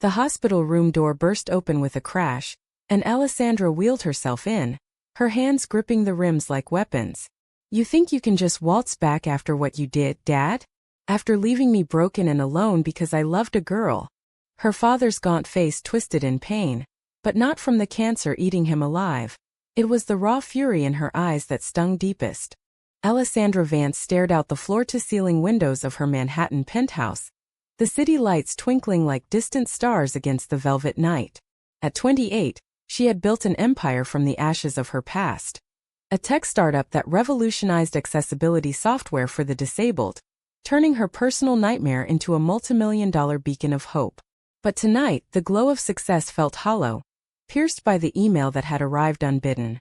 The hospital room door burst open with a crash, and Alessandra wheeled herself in, her hands gripping the rims like weapons. "You think you can just waltz back after what you did, Dad? After leaving me broken and alone because I loved a girl?" Her father's gaunt face twisted in pain, but not from the cancer eating him alive. It was the raw fury in her eyes that stung deepest. Alessandra Vance stared out the floor-to-ceiling windows of her Manhattan penthouse, the city lights twinkling like distant stars against the velvet night. At 28, she had built an empire from the ashes of her past. A tech startup that revolutionized accessibility software for the disabled, turning her personal nightmare into a multimillion-dollar beacon of hope. But tonight, the glow of success felt hollow, pierced by the email that had arrived unbidden.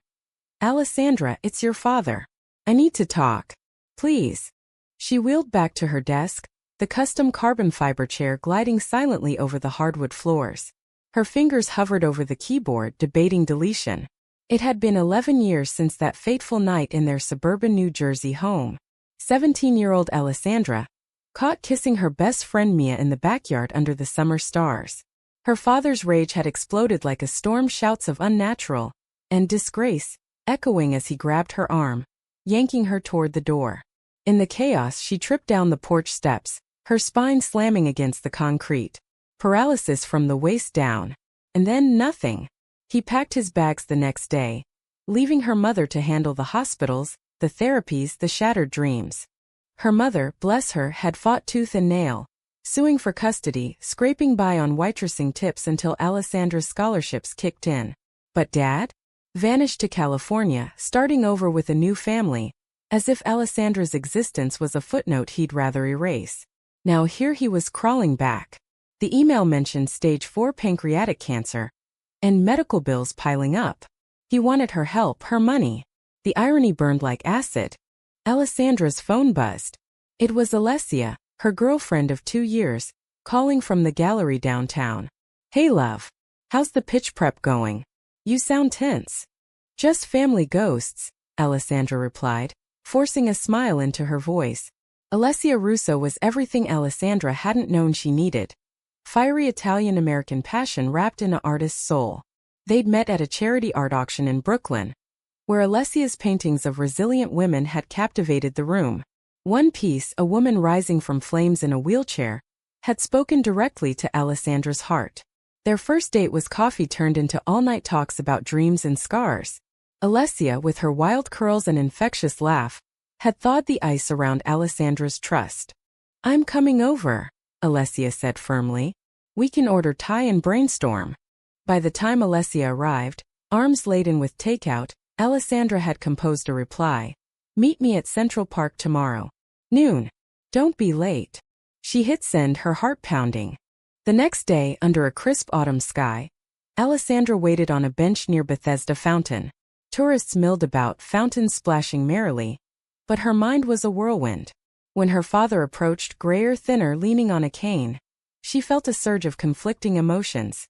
"Alessandra, it's your father. I need to talk. Please." She wheeled back to her desk, the custom carbon fiber chair gliding silently over the hardwood floors. Her fingers hovered over the keyboard, debating deletion. It had been 11 years since that fateful night in their suburban New Jersey home. 17-year-old Alessandra, caught kissing her best friend Mia in the backyard under the summer stars. Her father's rage had exploded like a storm, shouts of unnatural and disgrace echoing as he grabbed her arm, yanking her toward the door. In the chaos, she tripped down the porch steps, her spine slamming against the concrete. Paralysis from the waist down. And then nothing. He packed his bags the next day, leaving her mother to handle the hospitals, the therapies, the shattered dreams. Her mother, bless her, had fought tooth and nail, suing for custody, scraping by on waitressing tips until Alessandra's scholarships kicked in. But Dad? Vanished to California, starting over with a new family, as if Alessandra's existence was a footnote he'd rather erase. Now here he was crawling back. The email mentioned stage 4 pancreatic cancer, and medical bills piling up. He wanted her help, her money. The irony burned like acid. Alessandra's phone buzzed. It was Alessia, her girlfriend of 2 years, calling from the gallery downtown. "Hey love. How's the pitch prep going? You sound tense." "Just family ghosts," Alessandra replied, forcing a smile into her voice. Alessia Russo was everything Alessandra hadn't known she needed. Fiery Italian-American passion wrapped in an artist's soul. They'd met at a charity art auction in Brooklyn, where Alessia's paintings of resilient women had captivated the room. One piece, a woman rising from flames in a wheelchair, had spoken directly to Alessandra's heart. Their first date was coffee turned into all-night talks about dreams and scars. Alessia, with her wild curls and infectious laugh, had thawed the ice around Alessandra's trust. "I'm coming over," Alessia said firmly. "We can order Thai and brainstorm." By the time Alessia arrived, arms laden with takeout, Alessandra had composed a reply. "Meet me at Central Park tomorrow. Noon. Don't be late." She hit send, her heart pounding. The next day, under a crisp autumn sky, Alessandra waited on a bench near Bethesda Fountain. Tourists milled about, fountains splashing merrily. But her mind was a whirlwind. When her father approached, grayer, thinner, leaning on a cane, she felt a surge of conflicting emotions.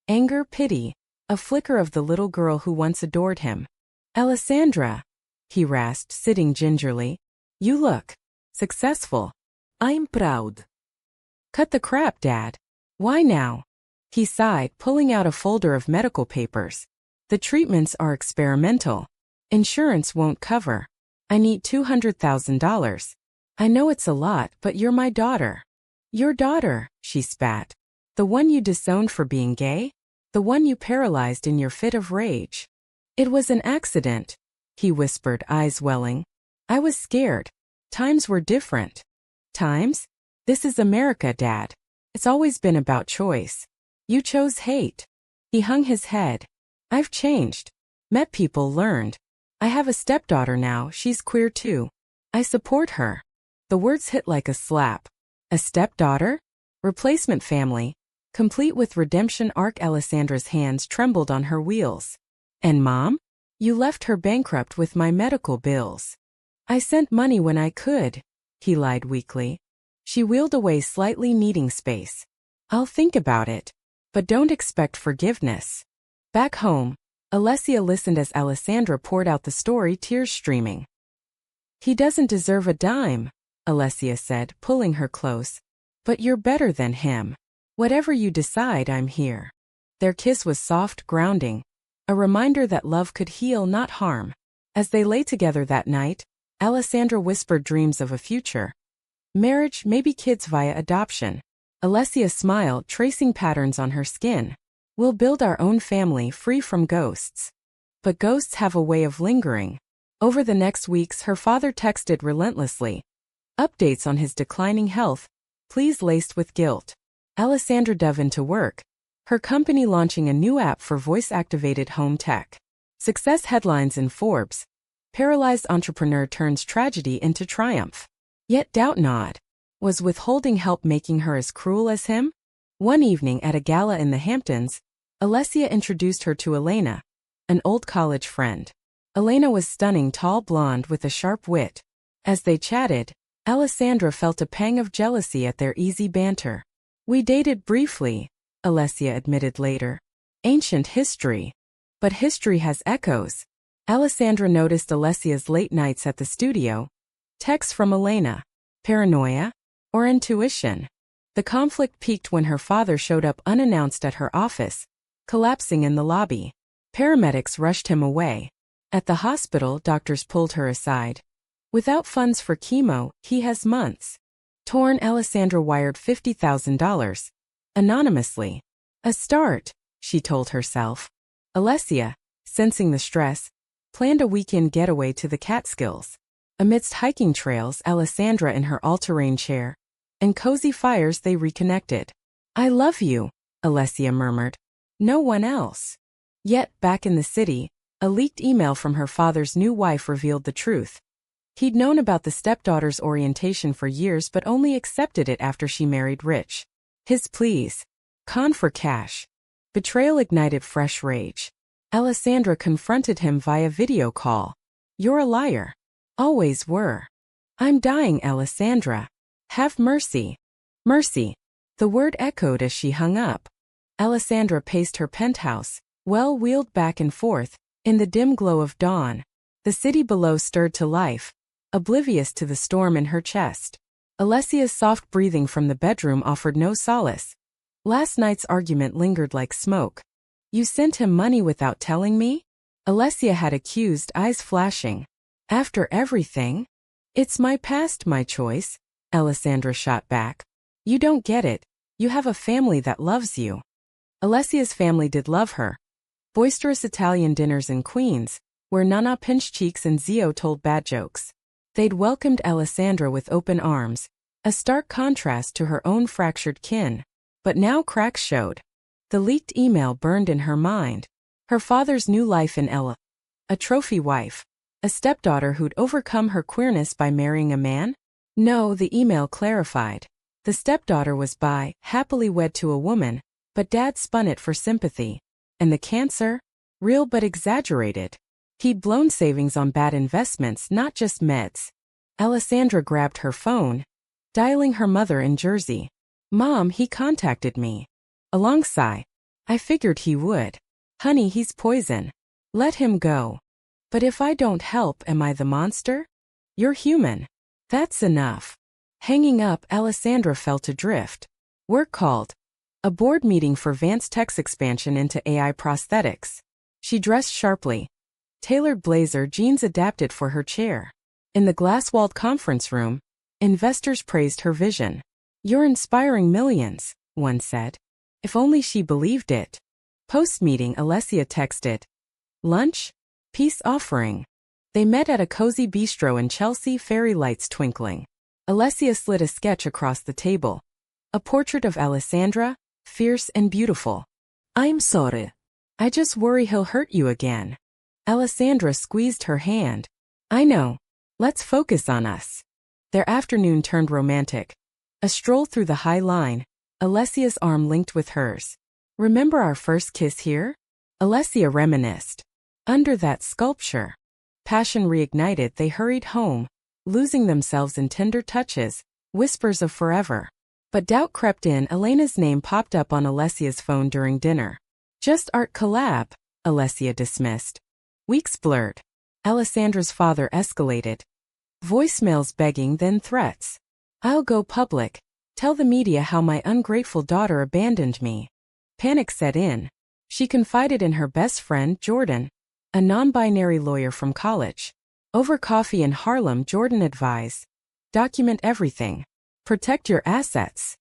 Anger, pity, a flicker of the little girl who once adored him. "Alessandra," he rasped, sitting gingerly. "You look successful." "I'm proud." "Cut the crap, Dad. Why now?" He sighed, pulling out a folder of medical papers. "The treatments are experimental. Insurance won't cover. I need $200,000. I know it's a lot, but you're my daughter." "Your daughter," she spat. "The one you disowned for being gay? The one you paralyzed in your fit of rage?" "It was an accident," he whispered, eyes welling. "I was scared. Times were different." "Times? This is America, Dad. It's always been about choice. You chose hate." He hung his head. "I've changed. Met people, learned. I have a stepdaughter now, she's queer too. I support her." The words hit like a slap. A stepdaughter? Replacement family, complete with redemption arc. Alessandra's hands trembled on her wheels. "And Mom? You left her bankrupt with my medical bills." "I sent money when I could," he lied weakly. She wheeled away, slightly needing space. "I'll think about it. But don't expect forgiveness." Back home, Alessia listened as Alessandra poured out the story, tears streaming. "He doesn't deserve a dime," Alessia said, pulling her close. "But you're better than him." Whatever you decide, I'm here. Their kiss was soft, grounding, a reminder that love could heal, not harm. As they lay together that night, Alessandra whispered dreams of a future. Marriage, maybe kids via adoption. Alessia smiled, tracing patterns on her skin. We'll build our own family free from ghosts. But ghosts have a way of lingering. Over the next weeks, her father texted relentlessly. Updates on his declining health, pleas laced with guilt. Alessandra dove into work, her company launching a new app for voice-activated home tech. Success headlines in Forbes. Paralyzed entrepreneur turns tragedy into triumph. Yet doubt not. Was withholding help making her as cruel as him? One evening at a gala in the Hamptons, Alessia introduced her to Elena, an old college friend. Elena was stunning, tall blonde with a sharp wit. As they chatted, Alessandra felt a pang of jealousy at their easy banter. We dated briefly, Alessia admitted later. Ancient history. But history has echoes. Alessandra noticed Alessia's late nights at the studio. Texts from Elena. Paranoia? Or intuition? The conflict peaked when her father showed up unannounced at her office, collapsing in the lobby. Paramedics rushed him away. At the hospital, doctors pulled her aside. Without funds for chemo, he has months. Torn, Alessandra wired $50,000. Anonymously. A start, she told herself. Alessia, sensing the stress, planned a weekend getaway to the Catskills. Amidst hiking trails, Alessandra in her all-terrain chair, and cozy fires, they reconnected. I love you, Alessia murmured. No one else. Yet, back in the city, a leaked email from her father's new wife revealed the truth. He'd known about the stepdaughter's orientation for years but only accepted it after she married Rich. His pleas. Con for cash. Betrayal ignited fresh rage. Alessandra confronted him via video call. You're a liar. Always were. I'm dying, Alessandra. Have mercy. Mercy. The word echoed as she hung up. Alessandra paced her penthouse, well-wheeled back and forth, in the dim glow of dawn. The city below stirred to life, oblivious to the storm in her chest. Alessia's soft breathing from the bedroom offered no solace. Last night's argument lingered like smoke. You sent him money without telling me? Alessia had accused, eyes flashing. After everything? It's my past, my choice, Alessandra shot back. You don't get it. You have a family that loves you. Alessia's family did love her. Boisterous Italian dinners in Queens, where Nana pinched cheeks and Zio told bad jokes. They'd welcomed Alessandra with open arms, a stark contrast to her own fractured kin. But now cracks showed. The leaked email burned in her mind. Her father's new life in Ella. A trophy wife. A stepdaughter who'd overcome her queerness by marrying a man? No, the email clarified. The stepdaughter was bi, happily wed to a woman, but dad spun it for sympathy. And the cancer? Real but exaggerated. He'd blown savings on bad investments, not just meds. Alessandra grabbed her phone, dialing her mother in Jersey. Mom, he contacted me. A long sigh. I figured he would. Honey, he's poison. Let him go. But if I don't help, am I the monster? You're human. That's enough. Hanging up, Alessandra felt adrift. Work called. A board meeting for Vance Tech's expansion into AI prosthetics. She dressed sharply. Tailored blazer, jeans adapted for her chair. In the glass-walled conference room, investors praised her vision. You're inspiring millions, one said. If only she believed it. Post-meeting, Alessia texted. Lunch? Peace offering. They met at a cozy bistro in Chelsea, fairy lights twinkling. Alessia slid a sketch across the table. A portrait of Alessandra, fierce and beautiful. I'm sorry. I just worry he'll hurt you again. Alessandra squeezed her hand. I know. Let's focus on us. Their afternoon turned romantic. A stroll through the High Line, Alessia's arm linked with hers. Remember our first kiss here? Alessia reminisced. Under that sculpture. Passion reignited, they hurried home, losing themselves in tender touches, whispers of forever. But doubt crept in. Elena's name popped up on Alessia's phone during dinner. Just art collab, Alessia dismissed. Weeks blurred. Alessandra's father escalated. Voicemails begging, then threats. I'll go public. Tell the media how my ungrateful daughter abandoned me. Panic set in. She confided in her best friend, Jordan, a non-binary lawyer from college. Over coffee in Harlem, Jordan advised, document everything. Protect your assets.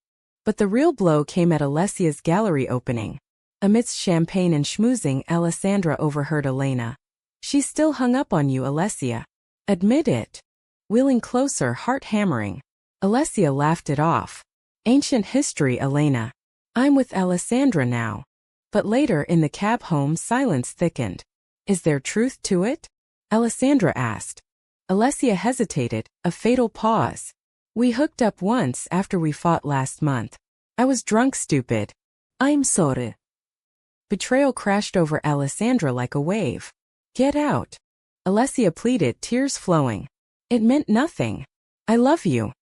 But the real blow came at Alessia's gallery opening. Amidst champagne and schmoozing, Alessandra overheard Elena. She's still hung up on you, Alessia. Admit it. Wheeling closer, heart hammering. Alessia laughed it off. Ancient history, Elena. I'm with Alessandra now. But later in the cab home, silence thickened. Is there truth to it? Alessandra asked. Alessia hesitated, a fatal pause. We hooked up once after we fought last month. I was drunk, stupid. I'm sorry. Betrayal crashed over Alessandra like a wave. Get out. Alessia pleaded, tears flowing. It meant nothing. I love you.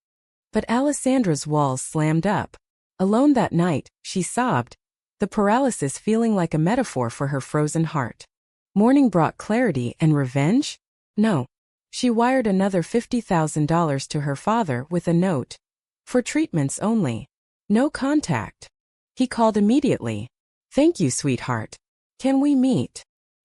But Alessandra's walls slammed up. Alone that night, she sobbed, the paralysis feeling like a metaphor for her frozen heart. Morning brought clarity and revenge? No. She wired another $50,000 to her father with a note. For treatments only. No contact. He called immediately. Thank you, sweetheart. Can we meet?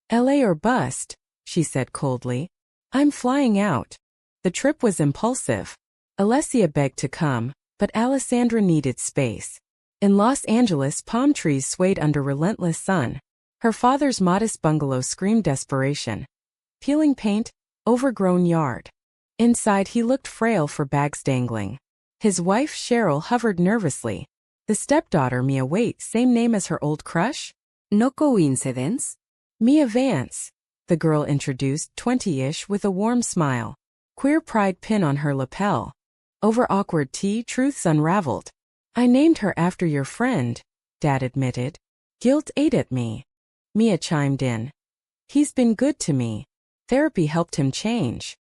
LA or bust, she said coldly. I'm flying out. The trip was impulsive. Alessia begged to come, but Alessandra needed space. In Los Angeles, palm trees swayed under relentless sun. Her father's modest bungalow screamed desperation. Peeling paint, overgrown yard. Inside he looked frail for bags dangling. His wife Cheryl hovered nervously. The stepdaughter Mia, wait, same name as her old crush? No coincidence? Mia Vance, the girl introduced, 20-ish, with a warm smile. Queer pride pin on her lapel. Over awkward tea, truths unraveled. I named her after your friend, Dad admitted. Guilt ate at me. Mia chimed in. He's been good to me. Therapy helped him change.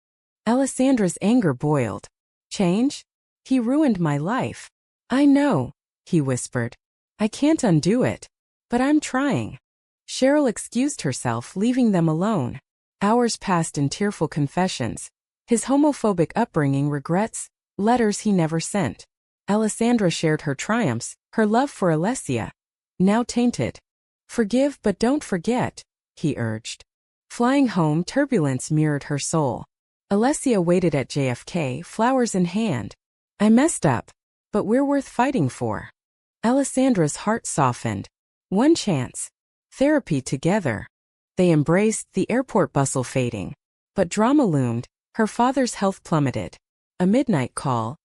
Alessandra's anger boiled. Change? He ruined my life. I know, he whispered. I can't undo it. But I'm trying. Cheryl excused herself, leaving them alone. Hours passed in tearful confessions. His homophobic upbringing, regrets, letters he never sent. Alessandra shared her triumphs, her love for Alessia. Now tainted. Forgive but don't forget, he urged. Flying home, turbulence mirrored her soul. Alessia waited at JFK, flowers in hand. I messed up. But we're worth fighting for. Alessandra's heart softened. One chance. Therapy together. They embraced, the airport bustle fading. But drama loomed, her father's health plummeted. A midnight call.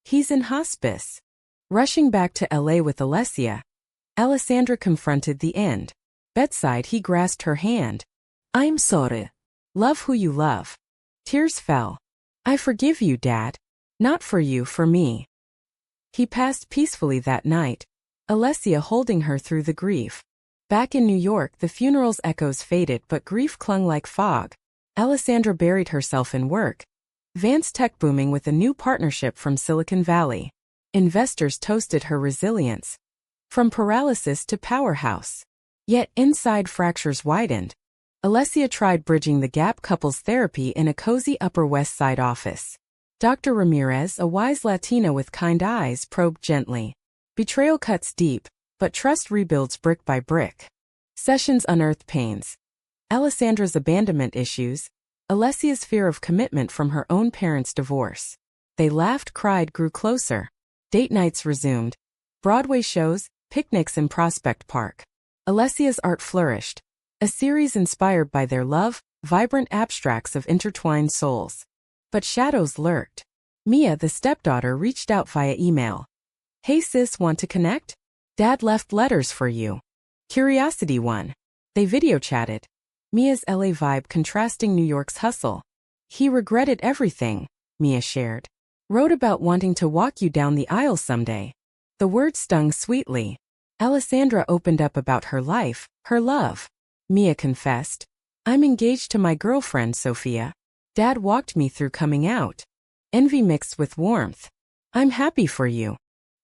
He's in hospice. Rushing back to LA with Alessia, Alessandra confronted the end. Bedside he grasped her hand. I'm sorry. Love who you love. Tears fell. I forgive you, Dad. Not for you, for me. He passed peacefully that night, Alessia holding her through the grief. Back in New York, the funeral's echoes faded, but grief clung like fog. Alessandra buried herself in work. Vance Tech booming with a new partnership from Silicon Valley. Investors toasted her resilience. From paralysis to powerhouse. Yet inside, fractures widened. Alessia tried bridging the gap, couples therapy in a cozy Upper West Side office. Dr. Ramirez, a wise Latina with kind eyes, probed gently. Betrayal cuts deep, but trust rebuilds brick by brick. Sessions unearthed pains. Alessandra's abandonment issues, Alessia's fear of commitment from her own parents' divorce. They laughed, cried, grew closer. Date nights resumed. Broadway shows, picnics in Prospect Park. Alessia's art flourished. A series inspired by their love, vibrant abstracts of intertwined souls. But shadows lurked. Mia, the stepdaughter, reached out via email. Hey sis, want to connect? Dad left letters for you. Curiosity won. They video chatted. Mia's LA vibe contrasting New York's hustle. He regretted everything, Mia shared. Wrote about wanting to walk you down the aisle someday. The words stung sweetly. Alessandra opened up about her life, her love. Mia confessed. I'm engaged to my girlfriend, Sophia. Dad walked me through coming out. Envy mixed with warmth. I'm happy for you.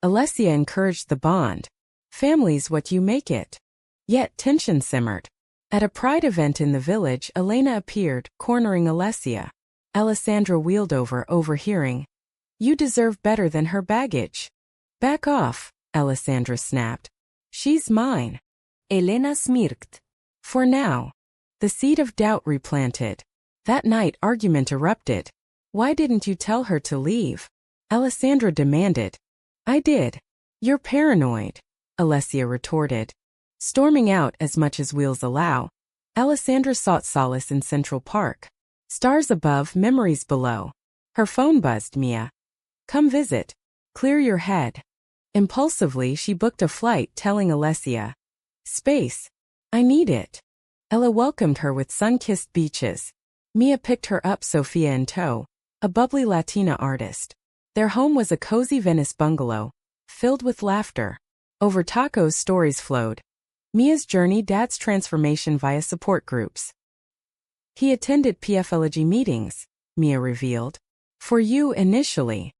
Alessia encouraged the bond. Family's what you make it. Yet tension simmered. At a pride event in the village, Elena appeared, cornering Alessia. Alessandra wheeled over, overhearing. You deserve better than her baggage. Back off, Alessandra snapped. She's mine. Elena smirked. For now. The seed of doubt replanted. That night argument erupted. Why didn't you tell her to leave? Alessandra demanded. I did. You're paranoid, Alessia retorted. Storming out as much as wheels allow, Alessandra sought solace in Central Park. Stars above, memories below. Her phone buzzed. Mia. Come visit. Clear your head. Impulsively she booked a flight, telling Alessia. Space. I need it. Ella welcomed her with sun-kissed beaches. Mia picked her up, Sophia in tow, a bubbly Latina artist. Their home was a cozy Venice bungalow, filled with laughter. Over tacos stories flowed. Mia's journey, Dad's transformation via support groups. He attended PFLG meetings, Mia revealed. For you initially.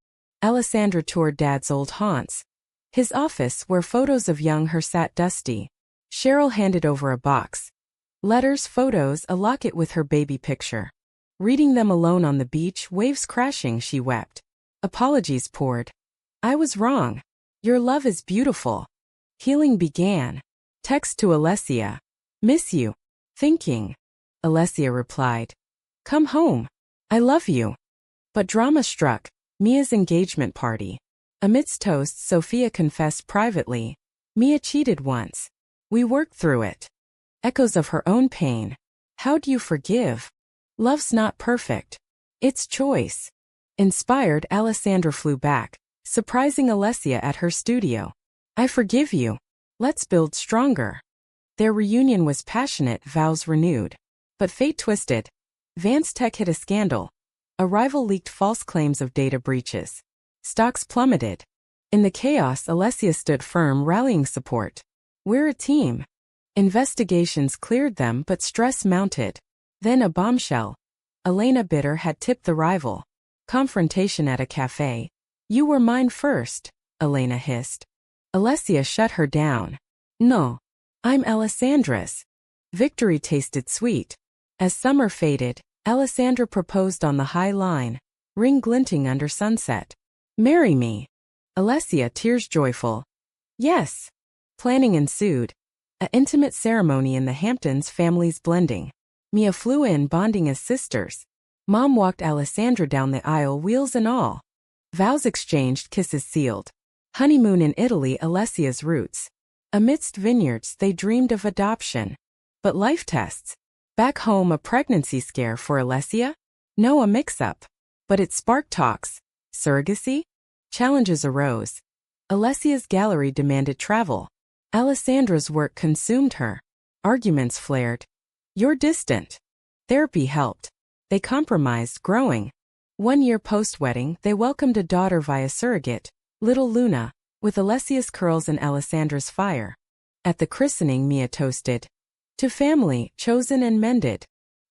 Alessandra toured Dad's old haunts. His office, where photos of young her sat dusty. Cheryl handed over a box. Letters, photos, a locket with her baby picture. Reading them alone on the beach, waves crashing, she wept. Apologies poured. I was wrong. Your love is beautiful. Healing began. Text to Alessia. Miss you. Thinking. Alessia replied. Come home. I love you. But drama struck. Mia's engagement party. Amidst toasts, Sophia confessed privately. Mia cheated once. We worked through it. Echoes of her own pain. How do you forgive? Love's not perfect. It's choice. Inspired, Alessandra flew back, surprising Alessia at her studio. I forgive you. Let's build stronger. Their reunion was passionate, vows renewed. But fate twisted. Vance Tech hit a scandal. A rival leaked false claims of data breaches. Stocks plummeted. In the chaos, Alessia stood firm, rallying support. We're a team. Investigations cleared them, but stress mounted. Then a bombshell. Elena Bitter had tipped the rival. Confrontation at a cafe. You were mine first, Elena hissed. Alessia shut her down. No. I'm Alessandra's. Victory tasted sweet. As summer faded, Alessandra proposed on the high line, ring glinting under sunset. Marry me. Alessia, tears joyful. Yes. Planning ensued. An intimate ceremony in the Hamptons, families blending. Mia flew in, bonding as sisters. Mom walked Alessandra down the aisle, wheels and all. Vows exchanged, kisses sealed. Honeymoon in Italy, Alessia's roots. Amidst vineyards, they dreamed of adoption. But life tests. Back home, a pregnancy scare for Alessia? No, a mix-up. But it sparked talks. Surrogacy? Challenges arose. Alessia's gallery demanded travel. Alessandra's work consumed her. Arguments flared. You're distant. Therapy helped. They compromised, growing. 1 year post-wedding, they welcomed a daughter via surrogate, little Luna, with Alessia's curls and Alessandra's fire. At the christening, Mia toasted. To family, chosen and mended.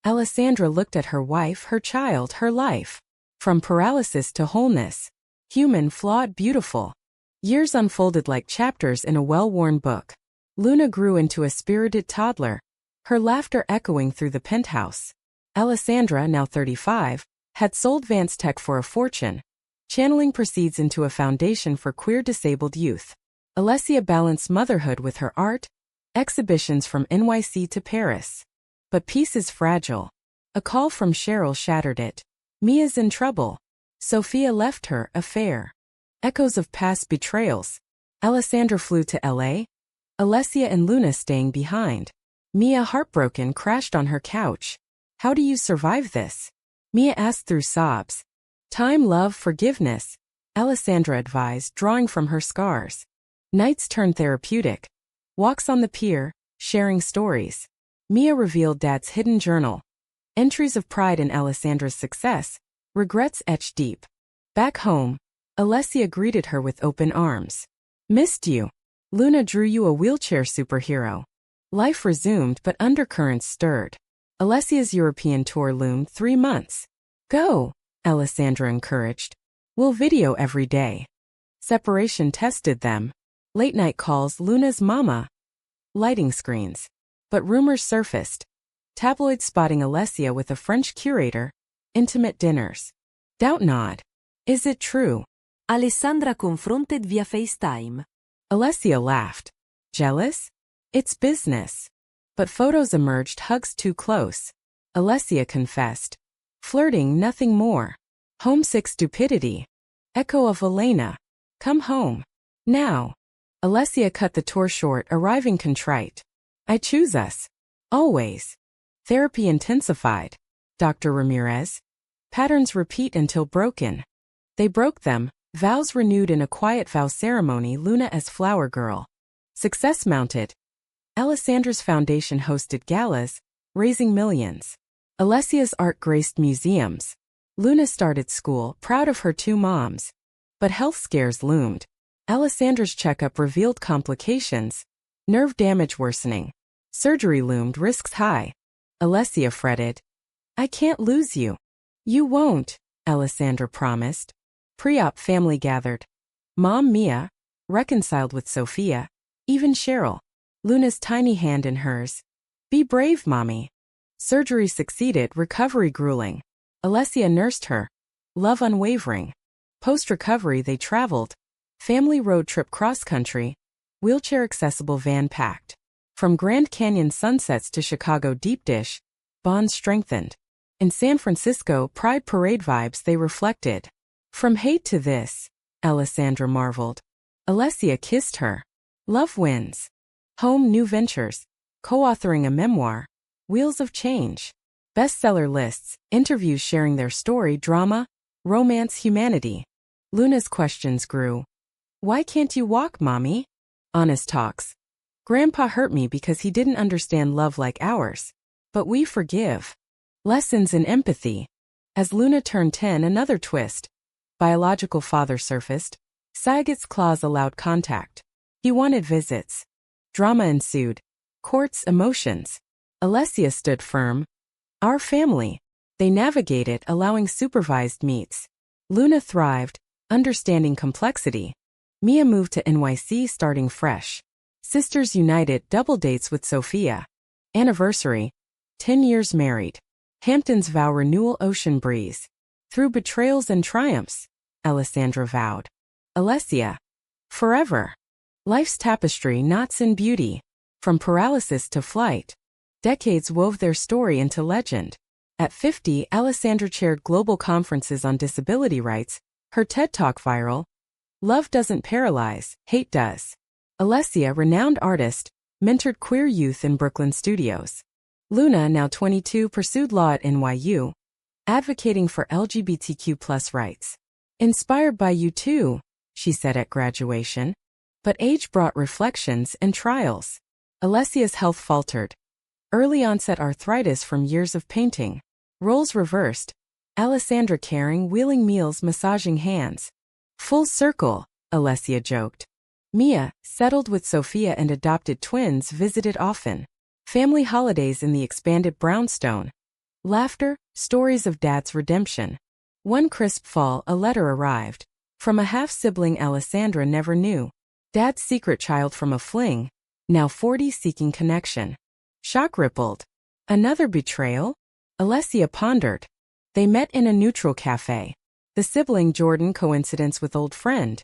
Alessandra looked at her wife, her child, her life. From paralysis to wholeness. Human, flawed, beautiful. Years unfolded like chapters in a well-worn book. Luna grew into a spirited toddler, her laughter echoing through the penthouse. Alessandra, now 35, had sold Vance Tech for a fortune, channeling proceeds into a foundation for queer disabled youth. Alessia balanced motherhood with her art, exhibitions from NYC to Paris. But peace is fragile. A call from Cheryl shattered it. Mia's in trouble. Sophia left her, affair. Echoes of past betrayals. Alessandra flew to LA. Alessia and Luna staying behind. Mia, heartbroken, crashed on her couch. How do you survive this? Mia asked through sobs. Time, love, forgiveness. Alessandra advised, drawing from her scars. Nights turned therapeutic. Walks on the pier, sharing stories. Mia revealed Dad's hidden journal. Entries of pride in Alessandra's success, regrets etched deep. Back home, Alessia greeted her with open arms. Missed you. Luna drew you a wheelchair superhero. Life resumed, but undercurrents stirred. Alessia's European tour loomed. 3 months. Go, Alessandra encouraged. We'll video every day. Separation tested them. Late-night calls, Luna's mama. Lighting screens. But rumors surfaced. Tabloids spotting Alessia with a French curator. Intimate dinners. Doubt not. Is it true? Alessandra confronted via FaceTime. Alessia laughed. Jealous? It's business. But photos emerged hugs too close. Alessia confessed. Flirting, nothing more. Homesick stupidity. Echo of Elena. Come home. Now. Alessia cut the tour short, arriving contrite. I choose us. Always. Therapy intensified. Dr. Ramirez. Patterns repeat until broken. They broke them, vows renewed in a quiet vow ceremony. Luna as flower girl. Success mounted. Alessandra's foundation hosted galas, raising millions. Alessia's art graced museums. Luna started school, proud of her two moms. But health scares loomed. Alessandra's checkup revealed complications. Nerve damage worsening. Surgery loomed, risks high. Alessia fretted. I can't lose you. You won't, Alessandra promised. Pre-op family gathered. Mom Mia, reconciled with Sophia, even Cheryl. Luna's tiny hand in hers. Be brave, mommy. Surgery succeeded, recovery grueling. Alessia nursed her. Love unwavering. Post-recovery they traveled. Family road trip cross-country. Wheelchair-accessible van packed. From Grand Canyon sunsets to Chicago deep dish, bonds strengthened. In San Francisco, Pride Parade vibes they reflected. From hate to this, Alessandra marveled. Alessia kissed her. Love wins. Home new ventures. Co-authoring a memoir. Wheels of Change. Bestseller lists, interviews sharing their story, drama, romance, humanity. Luna's questions grew. Why can't you walk, mommy? Honest talks. Grandpa hurt me because he didn't understand love like ours. But we forgive. Lessons in empathy. As Luna turned 10, another twist. Biological father surfaced. Saget's claws allowed contact. He wanted visits. Drama ensued. Courts, emotions. Alessia stood firm. Our family. They navigated, allowing supervised meets. Luna thrived, understanding complexity. Mia moved to NYC, starting fresh. Sisters united, double dates with Sophia. Anniversary. 10 years married. Hamptons vow renewal, ocean breeze. Through betrayals and triumphs, Alessandra vowed. Alessia. Forever. Life's tapestry, knots in beauty. From paralysis to flight. Decades wove their story into legend. At 50, Alessandra chaired global conferences on disability rights, her TED Talk viral. Love doesn't paralyze, hate does. Alessia, renowned artist, mentored queer youth in Brooklyn studios. Luna, now 22, pursued law at NYU, advocating for LGBTQ+ rights. Inspired by you too, she said at graduation. But age brought reflections and trials. Alessia's health faltered. Early onset arthritis from years of painting. Roles reversed. Alessandra caring, wheeling meals, massaging hands. Full circle, Alessia joked. Mia, settled with Sophia and adopted twins, visited often. Family holidays in the expanded brownstone. Laughter, stories of dad's redemption. One crisp fall, a letter arrived. From a half-sibling Alessandra never knew. Dad's secret child from a fling. Now 40, seeking connection. Shock rippled. Another betrayal? Alessia pondered. They met in a neutral cafe. The sibling Jordan, coincidence with old friend.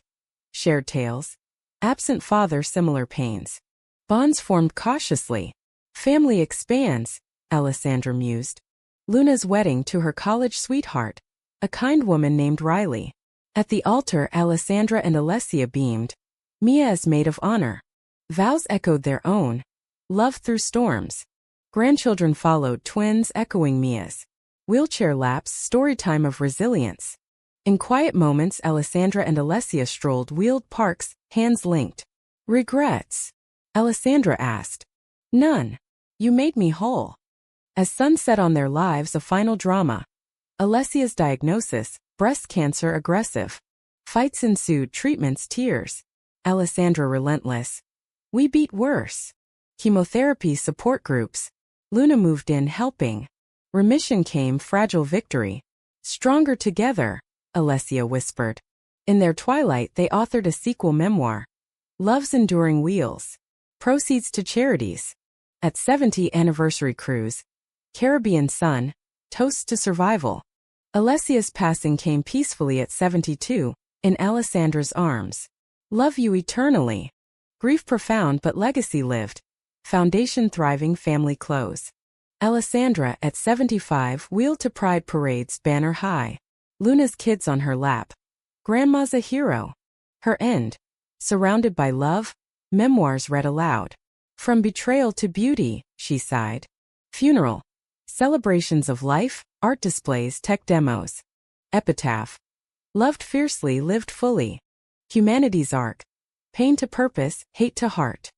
Shared tales. Absent father, similar pains. Bonds formed cautiously. Family expands, Alessandra mused. Luna's wedding to her college sweetheart. A kind woman named Riley. At the altar, Alessandra and Alessia beamed. Mia as maid of honor. Vows echoed their own. Love through storms. Grandchildren followed, twins echoing Mia's. Wheelchair laps, story time of resilience. In quiet moments, Alessandra and Alessia strolled, wheeled parks, hands linked. Regrets? Alessandra asked. None. You made me whole. As sun set on their lives, a final drama. Alessia's diagnosis, breast cancer, aggressive. Fights ensued, treatments, tears. Alessandra relentless. We beat worse. Chemotherapy, support groups. Luna moved in, helping. Remission came, fragile victory. Stronger together, Alessia whispered. In their twilight, they authored a sequel memoir. Love's Enduring Wheels. Proceeds to charities. At 70 anniversary cruise. Caribbean sun. Toasts to survival. Alessia's passing came peacefully at 72, In Alessandra's arms. Love you eternally. Grief profound but legacy lived. Foundation thriving family close. Alessandra at 75 wheeled to Pride Parade's banner high. Luna's kids on her lap. Grandma's a hero. Her end. Surrounded by love. Memoirs read aloud. From betrayal to beauty, she sighed. Funeral. Celebrations of life, art displays, tech demos. Epitaph. Loved fiercely, lived fully. Humanity's arc. Pain to purpose, hate to heart.